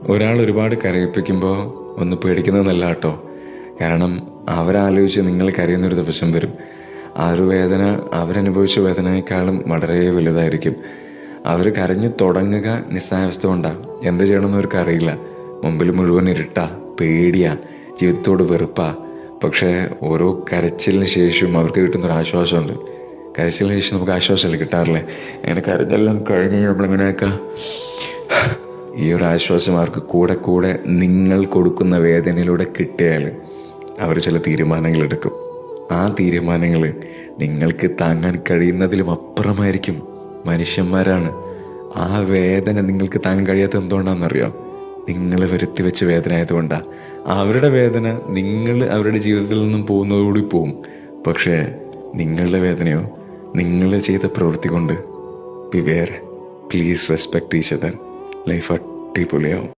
ഒരാൾ ഒരുപാട് കരയിപ്പിക്കുമ്പോൾ ഒന്ന് പേടിക്കുന്നതല്ല കേട്ടോ. കാരണം അവരാലോചിച്ച് നിങ്ങൾ കരയുന്നൊരു ദിവസം വരും. ആ ഒരു വേദന അവരനുഭവിച്ച വേദനയെക്കാളും വളരെ വലുതായിരിക്കും. അവർ കരഞ്ഞു തുടങ്ങുക നിസ്സായാവസ്ഥ കൊണ്ടാണ്. എന്ത് ചെയ്യണമെന്ന് അവർക്ക് അറിയില്ല. മുമ്പിൽ മുഴുവൻ ഇരുട്ടാ, പേടിയാ, ജീവിതത്തോട് വെറുപ്പാ. പക്ഷേ ഓരോ കരച്ചിലിന് ശേഷവും അവർക്ക് കിട്ടുന്നൊരു ആശ്വാസമുണ്ട്. കരച്ചിലിന് ശേഷം നമുക്ക് ആശ്വാസമല്ലേ കിട്ടാറില്ലേ? അങ്ങനെ കരഞ്ഞെല്ലാം കഴിഞ്ഞ് നമ്മളിങ്ങനെയൊക്കെ ഈ ഒരു ആശ്വാസം അവർക്ക് കൂടെ കൂടെ നിങ്ങൾ കൊടുക്കുന്ന വേദനയിലൂടെ കിട്ടിയാൽ അവർ ചില തീരുമാനങ്ങൾ എടുക്കും. ആ തീരുമാനങ്ങൾ നിങ്ങൾക്ക് താങ്ങാൻ കഴിയുന്നതിലും അപ്പുറമായിരിക്കും. മനുഷ്യന്മാരാണ്. ആ വേദന നിങ്ങൾക്ക് താങ്ങാൻ കഴിയാത്ത എന്തുകൊണ്ടാണെന്നറിയോ? നിങ്ങൾ വരുത്തി വെച്ച വേദന ആയതുകൊണ്ടാണ്. അവരുടെ വേദന നിങ്ങൾ അവരുടെ ജീവിതത്തിൽ നിന്നും പോകുന്നതോടുകൂടി പോവും. പക്ഷേ നിങ്ങളുടെ വേദനയോ നിങ്ങൾ ചെയ്ത പ്രവൃത്തി കൊണ്ട് beware. Please respect each other. Life അടിപൊളിയാവും.